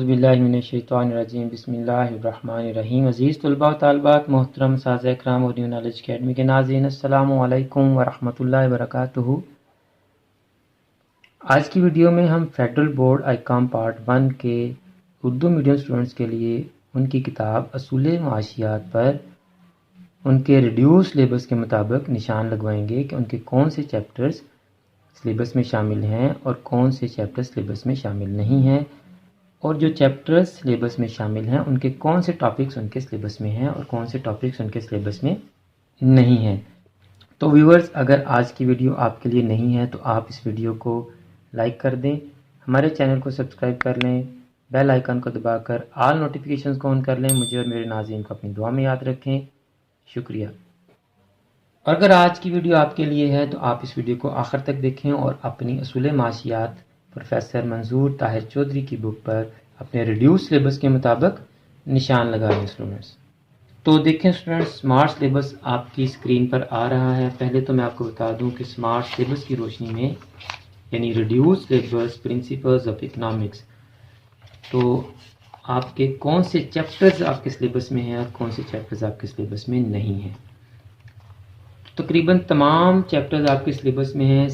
औज़ुबिल्लाहिमिनश्शैतानिर्रजीम बिस्मिल्लाहिर्रहमानिर्रहीम। अज़ीज़ तलबा व तालिबात, मोहतरम साज़ इकराम और न्यू नॉलेज अकेडमी के नाज़रीन, अस्सलामु अलैकुम व रहमतुल्लाहि व बरकातुहू। आज की वीडियो में हम फेडरल बोर्ड आईकॉम पार्ट 1 के उर्दू मीडियम स्टूडेंट्स के लिए उनकी किताब असूल माशियात पर उनके रिड्यूस सिलेबस के मुताबिक निशान लगवाएंगे कि उनके कौन से चैप्टर्स सिलेबस में शामिल हैं और कौन से चैप्टर्स सिलेबस में शामिल नहीं हैं, और जो चैप्टर्स सिलेबस में शामिल हैं उनके कौन से टॉपिक्स उनके सिलेबस में हैं और कौन से टॉपिक्स उनके सिलेबस में नहीं हैं। तो व्यूअर्स, अगर आज की वीडियो आपके लिए नहीं है तो आप इस वीडियो को लाइक कर दें, हमारे चैनल को सब्सक्राइब कर लें, बेल आइकन को दबाकर ऑल नोटिफिकेशंस को ऑन कर लें। मुझे और मेरे नाज़रीन को अपनी दुआ में याद रखें। शुक्रिया। और अगर आज की वीडियो आपके लिए है तो आप इस वीडियो को आखिर तक देखें और अपनी असूल माशियात प्रोफेसर मंजूर ताहिर चौधरी की बुक पर अपने रिड्यूस सिलेबस के मुताबिक निशान लगा लें स्टूडेंट्स। तो देखें स्टूडेंट्स, स्मार्ट सिलेबस आपकी स्क्रीन पर आ रहा है। पहले तो मैं आपको बता दूं कि स्मार्ट सिलेबस की रोशनी में यानी reduce syllabus principles of economics, तो आपके कौन से चैप्टर्स आपके सिलेबस में हैं और कौन से चैप्टर्स आपके सिलेबस में नहीं हैं। तकरीबन तमाम चैप्टर्स आपके सिलेबस में हैं,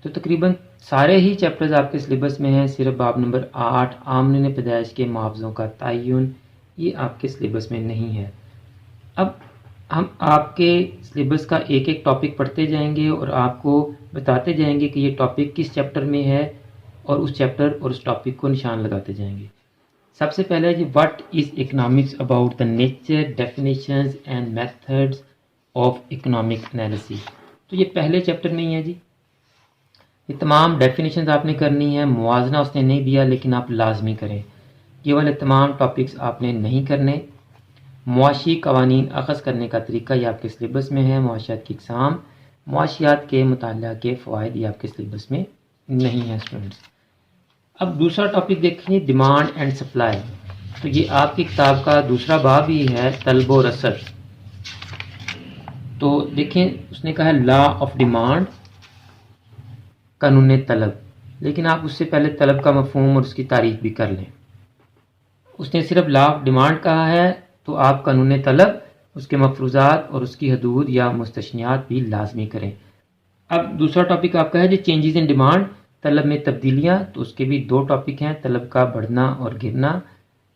तो तकरीबन सारे ही चैप्टर्स आपके सिलेबस में हैं। सिर्फ बाब नंबर 8 आमने पैदाइश के मुआवज़ों का तयन, ये आपके सिलेबस में नहीं है। अब हम आपके सिलेबस का एक एक टॉपिक पढ़ते जाएंगे और आपको बताते जाएंगे कि ये टॉपिक किस चैप्टर में है और उस चैप्टर और उस टॉपिक को निशान लगाते जाएंगे। सबसे पहले जी, what is economics about the nature, definitions and methods of economic analysis. तो ये पहले चैप्टर में ही है जी। ये तमाम डेफिनेशंस आपने करनी है। मुआवजा उसने नहीं दिया लेकिन आप लाजमी करें। ये वाले तमाम टॉपिक्स आपने नहीं करने। मुआशी कवानीन अखज़ करने का तरीका ये आपके सिलेबस में है। मुआशियात की इक़साम, मुआशियात के मुताला के फ़वाइद, ये आपके सिलेबस में नहीं है स्टूडेंट्स। अब दूसरा टॉपिक देखिए, डिमांड एंड सप्लाई। तो ये आपकी किताब का दूसरा बाब ही है, तलब व रसद। तो देखें, उसने कहा है लॉ ऑफ डिमांड, कानून तलब, लेकिन आप उससे पहले तलब का मफहूम और उसकी तारीफ भी कर लें। उसने सिर्फ लॉ ऑफ डिमांड कहा है तो आप कानून तलब, उसके मफरूज़ात और उसकी हदूद या मुस्तशनियात भी लाजमी करें। अब दूसरा टॉपिक आपका है जो चेंजेस इन डिमांड, तलब में तब्दीलियाँ। तो उसके भी दो टॉपिक हैं, तलब का बढ़ना और गिरना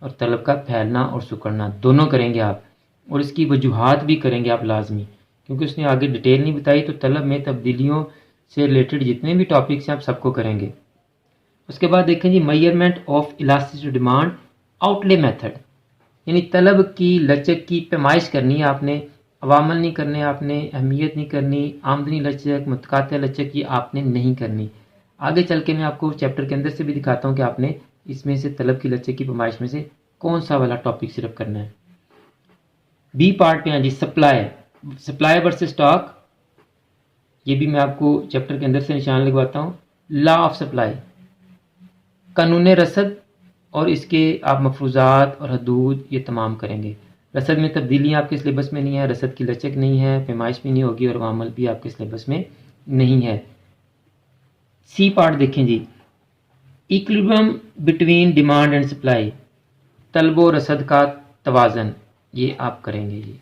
और तलब का फैलना और सिकुड़ना, दोनों करेंगे आप, और इसकी वजूहात भी करेंगे आप लाजमी, क्योंकि उसने आगे डिटेल नहीं बताई। तो तलब में तब्दीलियों से रिलेटेड जितने भी टॉपिक्स हैं आप सबको करेंगे। उसके बाद देखें जी, measurement of elasticity demand, outlay method, यानी तलब की लचक की पैमाइश करनी है आपने। अवामल नहीं करने आपने, अहमियत नहीं करनी, आमदनी लचक, मुतकाते लचक, ये आपने नहीं करनी। आगे चल के मैं आपको चैप्टर के अंदर से भी दिखाता हूँ कि आपने इसमें से तलब की लचक की पैमाइश में से कौन सा वाला टॉपिक सिर्फ करना है। बी पार्ट पे हैं जी, सप्लाई वर्सेस स्टॉक। ये भी मैं आपको चैप्टर के अंदर से निशान लगवाता हूँ। लॉ ऑफ सप्लाई, कानून रसद और इसके आप मफरूज़ात और हदूद ये तमाम करेंगे। रसद में तब्दीलियाँ आपके सिलेबस में नहीं है, रसद की लचक नहीं है, पैमाइश भी नहीं होगी और अमल भी आपके सिलेबस में नहीं है। सी पार्ट देखें जी, equilibrium between demand and supply, तलब व रसद का तवाज़न, ये आप करेंगे जी।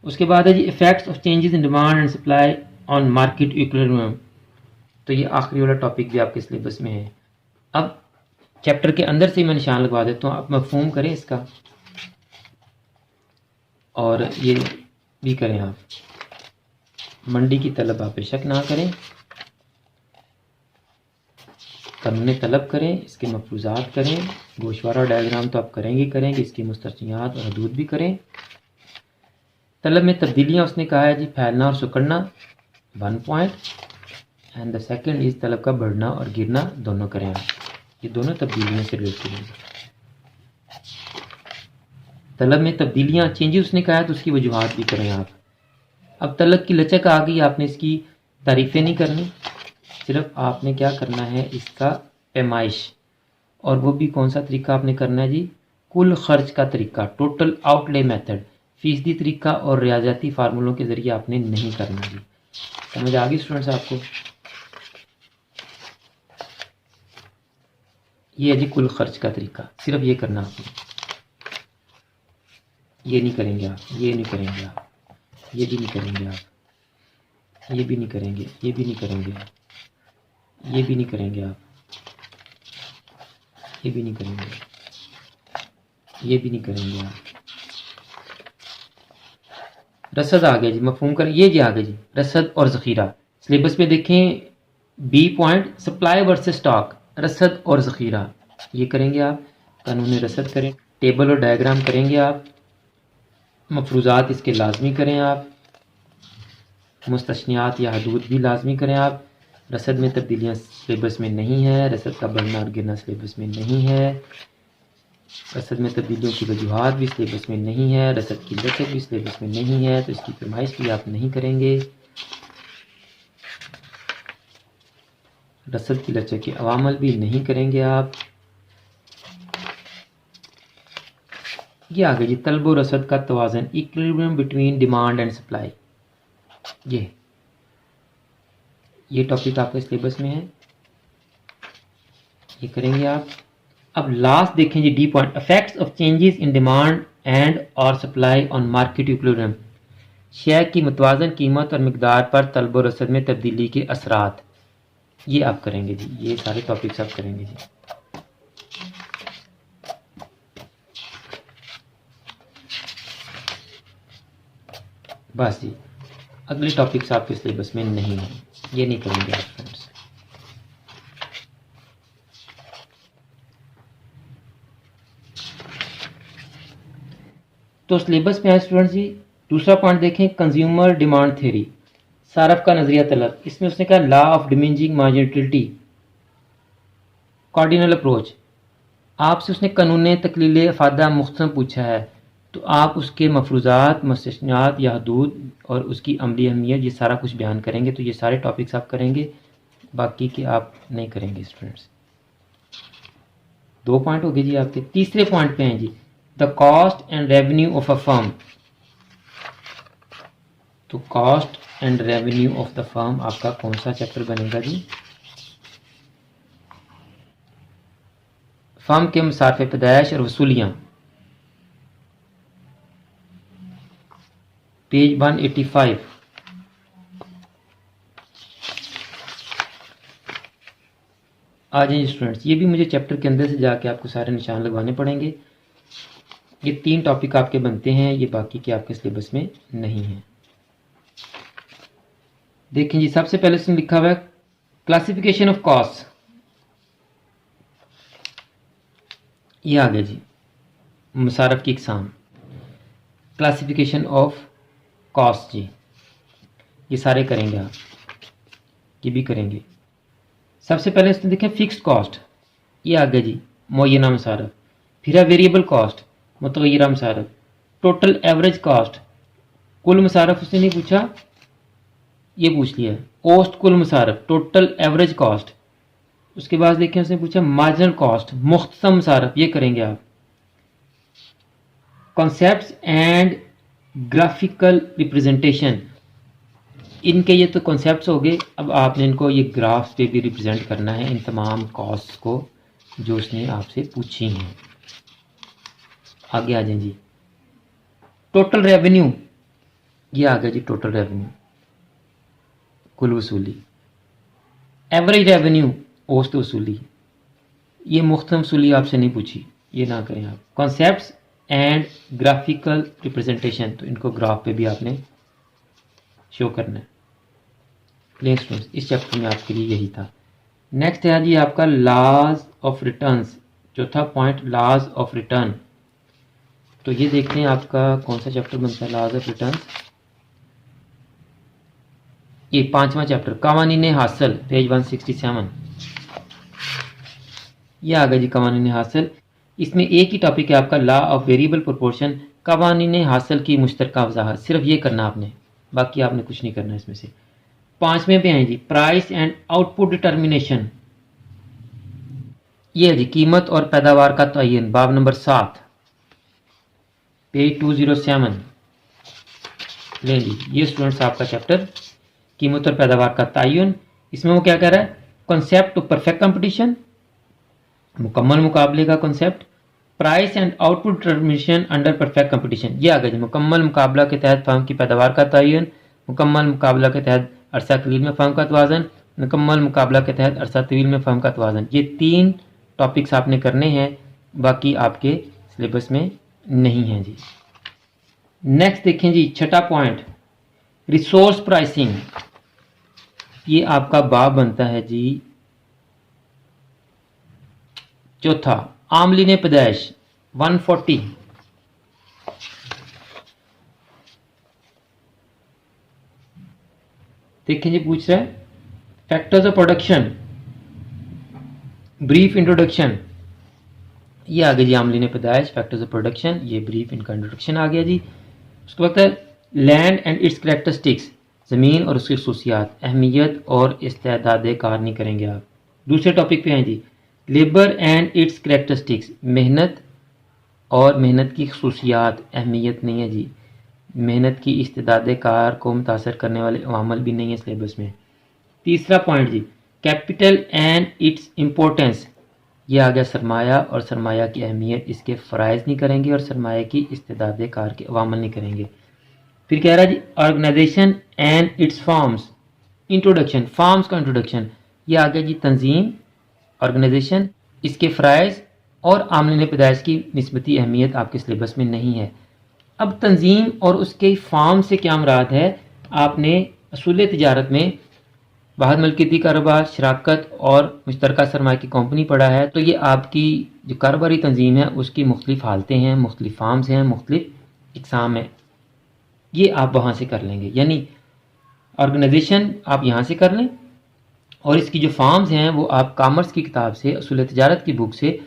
उसके बाद है जी, effects of changes in demand and supply on market equilibrium. तो ये आखिरी वाला टॉपिक भी आपके सिलेबस में है। अब चैप्टर के अंदर से मैं निशान लगवा देता हूँ, आप मफहूम करें इसका और ये भी करें आप। मंडी की तलब आप बेशक ना करें, कानून तलब करें, इसके मफरूज़ात करें। गोशवारा डायग्राम तो आप करेंगे, इसकी मुस्तशनियात और हदूद भी करें। तलब में तब्दीलियाँ उसने कहा है जी, फैलना और सिकुड़ना 1 point, and the second is तलब का बढ़ना और गिरना, दोनों करें आप। ये दोनों तब्दीलियों से रिलेटेड हैं। तलब में तब्दीलियाँ, चेंजेस उसने कहा है तो उसकी वजूहात भी करें आप। अब तलब की लचक आ गई, आपने इसकी तारीफ़ें नहीं करनी, सिर्फ आपने क्या करना है, इसका पैमाइश, और वो भी कौन सा तरीका आपने करना है जी, कुल खर्च का तरीका, टोटल आउटले मेथड, फीसदी तरीका और रियाजती फार्मूलों के ज़रिए आपने नहीं करना जी। समझ आ गई स्टूडेंट्स आपको? ये है जी कुल खर्च का तरीका, सिर्फ ये करना आपने। ये नहीं करेंगे आप, ये नहीं करेंगे आप, ये भी नहीं करेंगे आप, ये भी नहीं करेंगे, ये भी नहीं करेंगे आप, ये भी नहीं करेंगे आप, ये भी नहीं करेंगे, ये भी नहीं करेंगे आप। रसद आ गया जी, मफहूम कर, ये जी आ गया जी रसद और ज़ख़ीरा। सिलेबस में देखें B point supply versus stock, रसद और ज़ख़ीरा, ये करेंगे आप। कानून रसद करें, टेबल और डायग्राम करेंगे आप, मफरूज़ात इसके लाजमी करें आप, मुस्तस्नियात या हदूद भी लाजमी करें आप। रसद में तब्दीलियाँ सिलेबस में नहीं है, रसद का बढ़ना और गिरना सिलेबस में नहीं है, रसद में तब्दीलियों की वजूहात भी सिलेबस में नहीं है, रसद की लचक भी सिलेबस में नहीं है, तो इसकी फरमाइश भी आप नहीं करेंगे। रसद की लचक के अवामल भी नहीं करेंगे आप। ये आगे जी तलब और रसद का तवाज़न, equilibrium between demand and supply, ये टॉपिक आपके सिलेबस में है, ये करेंगे आप। अब लास्ट देखें जी D point, effects of changes in demand and और सप्लाई ऑन मार्केट इक्विलिब्रियम, शेयर की मुतवाज़न कीमत और मिकदार पर तलब और रसद में तब्दीली के असरात, ये आप करेंगे जी, ये सारे टॉपिक्स आप करेंगे जी। बस जी, अगले टॉपिक्स आपके सिलेबस में नहीं है, ये नहीं करेंगे आप फ्रेंड्स। तो सिलेबस में है स्टूडेंट्स जी, दूसरा पॉइंट देखें कंज्यूमर डिमांड थ्योरी, सारफ का नजरिया तलब। इसमें उसने कहा law of diminishing marginality, cardinal approach. आपसे उसने कानून तकलील अफादा मुख्तसम पूछा है, तो आप उसके मफरूज़ात, मुस्तस्नियात या हदूद और उसकी अमली अहमियत, ये सारा कुछ बयान करेंगे। तो ये सारे टॉपिक्स आप करेंगे, बाकी के आप नहीं करेंगे स्टूडेंट्स। 2 पॉइंट हो गए जी आपके। तीसरे पॉइंट पे हैं जी the cost and revenue of a firm. तो cost and revenue of the firm आपका कौन सा चैप्टर बनेगा जी? फर्म के मुसाफे पैदाइश और वसूलियाँ, पेज 185। आ जाइए स्टूडेंट्स, ये भी मुझे चैप्टर के अंदर से जाके आपको सारे निशान लगवाने पड़ेंगे। ये 3 टॉपिक आपके बनते हैं, ये बाकी के आपके सिलेबस में नहीं है। देखें जी, सबसे पहले इसमें लिखा हुआ है क्लासिफिकेशन ऑफ कॉस्ट, ये आ गया जी मुसारफ की इकसाम, क्लासिफिकेशन ऑफ कॉस्ट जी, ये सारे करेंगे आप, ये भी करेंगे। सबसे पहले इसमें देखें फिक्स्ड कॉस्ट, ये आ गया जी मुअय्यना मुसारफ। फिर है वेरिएबल कॉस्ट, मुतगय्यरा मुसारफ। टोटल एवरेज कॉस्ट, कुल मुसारफ उसने नहीं पूछा, ये पूछ लिया। कॉस्ट कुल मुसारफ, टोटल एवरेज कॉस्ट। उसके बाद देखें उसने पूछा मार्जिनल कॉस्ट, मुख्तसम मुसारफ, ये करेंगे आप। कॉन्सेप्ट्स एंड ग्राफिकल रिप्रेजेंटेशन, इनके ये तो कॉन्सेप्ट्स हो गए, अब आपने इनको ये ग्राफ्स पे भी रिप्रेजेंट करना है इन तमाम कॉस्ट को जो उसने आपसे पूछी हैं। आगे आ जाए जी टोटल रेवेन्यू, ये आ गया जी टोटल रेवेन्यू, कुल वसूली। एवरेज रेवेन्यू, औसत वसूली, ये मुख्तम वसूली आपसे नहीं पूछी, ये ना करें आप। कॉन्सेप्ट्स एंड ग्राफिकल रिप्रेजेंटेशन, तो इनको ग्राफ पे भी आपने शो करना है। स्टूडेंट्स, इस चैप्टर में आपके लिए यही था। नेक्स्ट है जी आपका लॉज ऑफ रिटर्न्स, चौथा पॉइंट लॉज ऑफ रिटर्न। तो ये देखते हैं आपका कौन सा चैप्टर बनता है लॉज ऑफ रिटर्न। ये 5वां चैप्टर कवानीन हासिल, पेज 167। ये आ गया जी कवानीन हासिल। इसमें एक ही टॉपिक है आपका लॉ ऑफ वेरिएबल प्रोपोर्शन, कवानीन हासिल की मुश्तरका वजाहत, सिर्फ ये करना आपने, बाकी आपने कुछ नहीं करना इसमें से। 5वें पे आए जी प्राइस एंड आउटपुट डिटर्मिनेशन, ये है जी कीमत और पैदावार का तयन, बाब नंबर 7, पेज 207। ले जी, ये स्टूडेंट्स आपका चैप्टर कीमत और पैदावार का तयन। इसमें वो क्या कह रहा है, कॉन्सेप्ट टू परफेक्ट कंपटीशन, मुकम्मल मुकाबले का concept, price and output determination under perfect competition, ये आ गया जी। मुकम्मल मुकाबला के तहत फर्म की पैदावार का तयन, मुकम्मल मुकाबला के तहत अरसा कलील में फर्म का तवाज़न, मुकम्मल मुकाबला के तहत अरसा तवील में फर्म का तवाज़न। ये 3 टॉपिक्स आपने करने हैं, बाकी आपके सिलेबस में नहीं हैं जी। नेक्स्ट देखें जी, छठा पॉइंट, रिसोर्स प्राइसिंग। ये आपका बाब बनता है जी चौथा, आमलीन पैदाइश 140। देखें जी, पूछ रहा है factors of production, brief introduction. ये आ गया जी आमलीन पैदाइश, फैक्टर्स ऑफ प्रोडक्शन, ये ब्रीफ इनका इंट्रोडक्शन आ गया जी। उसके बाद है लैंड एंड इट्स करैक्टरिस्टिक्स, ज़मीन और उसकी खसूसियात, अहमियत और इस्तेदाद कार नहीं करेंगे आप। दूसरे टॉपिक पे हैं जी, लेबर एंड इट्स करैक्टरिस्टिक्स, मेहनत और मेहनत की खसूसियात, अहमियत नहीं है जी। मेहनत की इस्तेदाद कार को मुतासर करने वाले अवामल भी नहीं है सिलेबस में। तीसरा पॉइंट जी, कैपिटल एंड इट्स इम्पोर्टेंस, ये आ गया सरमाया और सरमाया की अहमियत, इसके फ़राइज़ नहीं करेंगे और सरमाया की इस्तेदाद कार के अवामल नहीं करेंगे। फिर कह रहा है जी organisation and its forms, introduction, forms का इंट्रोडक्शन, ये आ गया जी तंजीम, ऑर्गेनाइजेशन, इसके फ़राइज़ और आमलीन पैदाइश की निस्बती अहमियत आपके सिलेबस में नहीं है। अब तंजीम और उसके फॉर्म से क्या मुराद है, आपने असूल तिजारत में वाहद मलकियती कारोबार, शराकत और मुश्तरका सरमाया की कंपनी पढ़ा है, तो ये आपकी जो कारोबारी तंजीम है उसकी मुख्तलिफ हालतें हैं, मुख्तलिफ फार्म्स हैं, मुख्तलिफ इकसाम है, ये आप वहाँ से कर लेंगे। यानी ऑर्गेनाइजेशन आप यहाँ से कर लें और इसकी जो फार्म्स हैं वो आप कॉमर्स की किताब से, असूल तिजारत की बुक से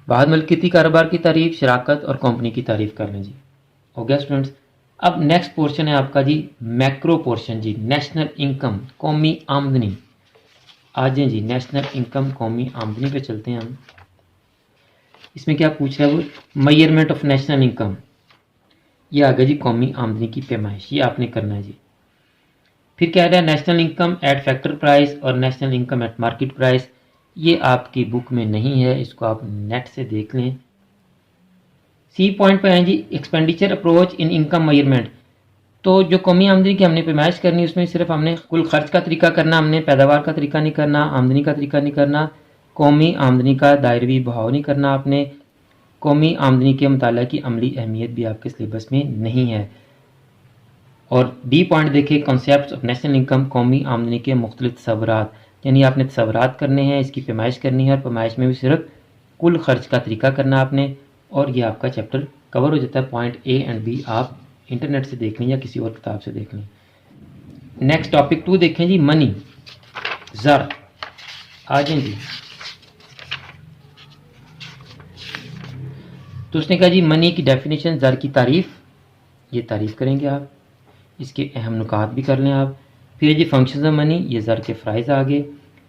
वाहद मलकियती कारोबार की तारीफ, शराकत और कंपनी की तारीफ कर लें जी। हो गया स्टूडेंट्स। अब नेक्स्ट पोर्शन है आपका जी मैक्रो पोर्शन जी, नेशनल इनकम, कौमी आमदनी। आ जाए जी, नेशनल इनकम, कौमी आमदनी पे चलते हैं हम। इसमें क्या पूछ रहा है वो, मेजरमेंट ऑफ नेशनल इनकम, ये आ गया जी कौमी आमदनी की पैमाइश, ये आपने करना है जी। फिर कह रहा है national income at factor price और national income at market price, ये आपकी बुक में नहीं है, इसको आप नेट से देख लें। सी पॉइंट पर है जी expenditure approach in income measurement, तो जो कौमी आमदनी की हमने पैमाइश करनी है उसमें सिर्फ हमने कुल खर्च का तरीका करना, हमने पैदावार का तरीका नहीं करना, आमदनी का तरीका नहीं करना, कौमी आमदनी का दायरवी बहाव नहीं करना आपने, कौमी आमदनी के मुताला की अमली अहमियत भी आपके सिलेबस में नहीं है। और डी पॉइंट देखिए कॉन्सेप्ट ऑफ नेशनल इनकम, कौमी आमदनी के मुख्तलिफ तसव्वुरात, यानी आपने तसव्वुरात करने हैं, इसकी पैमाइश करनी है और पैमाइश में भी सिर्फ कुल खर्च का तरीका करना आपने, और ये आपका चैप्टर कवर हो जाता है। पॉइंट ए एंड बी आप इंटरनेट से देख लें या किसी और किताब से देख लें। नेक्स्ट टॉपिक 2 देखें जी, मनी, ज़र। आ जाए जी, तो उसने कहा जी मनी की डेफिनेशन, ज़र की तारीफ, ये तारीफ करेंगे आप, इसके अहम नुकात भी कर लें आप। फिर जी फंक्शंस ऑफ मनी, ये ज़र के फ़राइज़ आगे।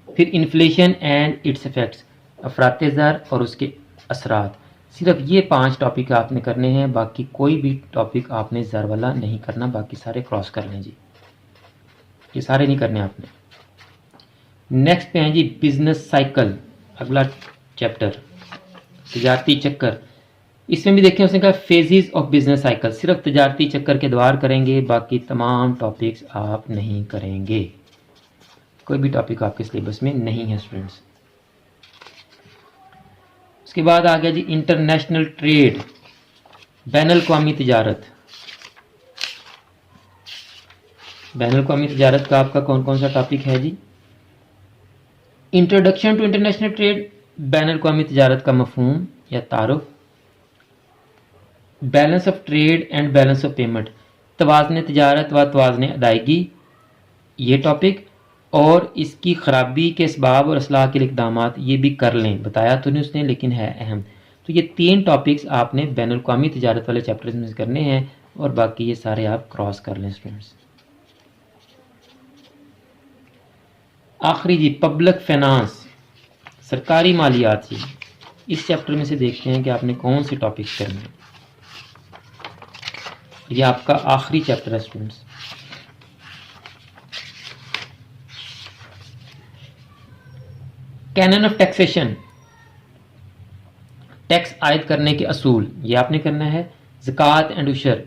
फिर इन्फ्लेशन एंड इट्स इफ़ेक्ट्स, अफरात ज़र और उसके असरात। सिर्फ ये 5 टॉपिक आपने करने हैं, बाकी कोई भी टॉपिक आपने ज़र वाला नहीं करना, बाकी सारे क्रॉस कर लें जी, ये सारे नहीं करने आपने। नेक्स्ट पे हैं जी बिजनेस साइकिल, अगला चैप्टर, तजारती चक्कर। इसमें भी देखें उसने कहा फेजेस ऑफ बिजनेस साइकिल, सिर्फ तजारती चक्कर के द्वार करेंगे, बाकी तमाम टॉपिक्स आप नहीं करेंगे, कोई भी टॉपिक आपके सिलेबस में नहीं है स्टूडेंट्स। उसके बाद आ गया जी इंटरनेशनल ट्रेड, बैनुल अक़वामी तिजारत। बैनुल अक़वामी तिजारत का आपका कौन कौन सा टॉपिक है जी, इंट्रोडक्शन टू इंटरनेशनल ट्रेड, बैनुल अक़वामी तिजारत का मफहूम या तारुफ, balance of trade and balance of payment, तवाज़ुन तिजारत व तवाज़ुन अदायगी, ये टॉपिक, और इसकी ख़राबी के असबाब और असलाह के इक़दामात, ये भी कर लें, बताया तो नहीं उसने लेकिन है अहम। तो ये 3 टॉपिक्स आपने बैनुल अक़वामी तिजारत वाले चैप्टर्स में करने हैं और बाकी ये सारे आप क्रॉस कर लें स्टूडेंट्स। आखिरी जी पब्लिक फाइनेंस, सरकारी मालियात जी, इस चैप्टर में से देखते हैं कि आपने कौन से टॉपिक्स करने हैं। ये आपका आखिरी चैप्टर है students. Canon of taxation, tax आयद करने के असूल, ये आपने करना है। ज़कात एंड उशर,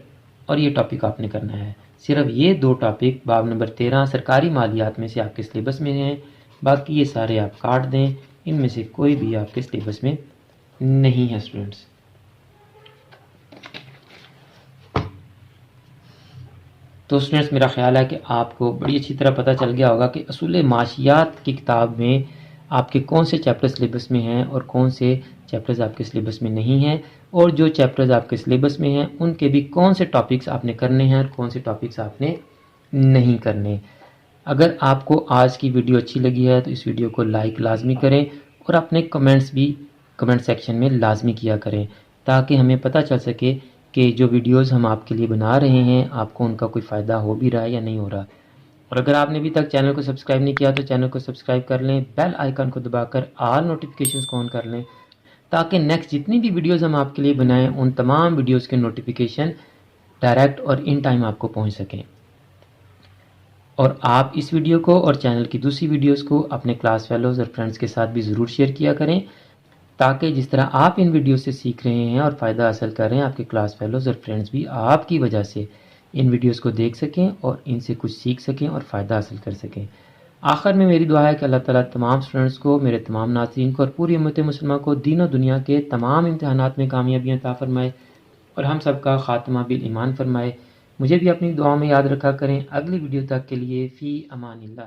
और ये टॉपिक आपने करना है। सिर्फ ये 2 टॉपिक बाब नंबर 13 सरकारी मालियात में से आपके सिलेबस में हैं। बाकी ये सारे आप काट दें, इनमें से कोई भी आपके सिलेबस में नहीं है स्टूडेंट्स। तो स्टूडेंट्स मेरा ख्याल है कि आपको बड़ी अच्छी तरह पता चल गया होगा कि असूल माशियात की किताब में आपके कौन से चैप्टर सिलेबस में हैं और कौन से चैप्टर्स आपके सिलेबस में नहीं हैं, और जो चैप्टर्स आपके सिलेबस में हैं उनके भी कौन से टॉपिक्स आपने करने हैं और कौन से टॉपिक्स आपने नहीं करने। अगर आपको आज की वीडियो अच्छी लगी है तो इस वीडियो को लाइक लाजमी करें और अपने कमेंट्स भी कमेंट सेक्शन में लाजमी किया करें, ताकि हमें पता चल सके कि जो वीडियोस हम आपके लिए बना रहे हैं आपको उनका कोई फ़ायदा हो भी रहा है या नहीं हो रहा। और अगर आपने अभी तक चैनल को सब्सक्राइब नहीं किया तो चैनल को सब्सक्राइब कर लें, बेल आइकन को दबाकर ऑल नोटिफिकेशंस को ऑन कर लें, ताकि नेक्स्ट जितनी भी वीडियोस हम आपके लिए बनाएं उन तमाम वीडियोस के नोटिफिकेशन डायरेक्ट और इन टाइम आपको पहुंच सकें। और आप इस वीडियो को और चैनल की दूसरी वीडियोस को अपने क्लास फेलोज़ और फ्रेंड्स के साथ भी ज़रूर शेयर किया करें, ताकि जिस तरह आप इन वीडियो से सीख रहे हैं और फ़ायदा हासिल कर रहे हैं, आपके क्लास फेलोज़ और फ्रेंड्स भी आपकी वजह से इन वीडियोस को देख सकें और इनसे कुछ सीख सकें और फ़ायदा हासिल कर सकें। आखिर में मेरी दुआ है कि अल्लाह ताला तमाम स्टूडेंट्स को, मेरे तमाम नाज़रीन को और पूरी उम्मत मुसलमान को दीन और दुनिया के तमाम इम्तिहानात में कामयाबियाँ अता फरमाए और हम सब का ख़ात्मा बिल ईमान फरमाए। मुझे भी अपनी दुआ में याद रखा करें। अगली वीडियो तक के लिए फ़ी अमानिल्लाह।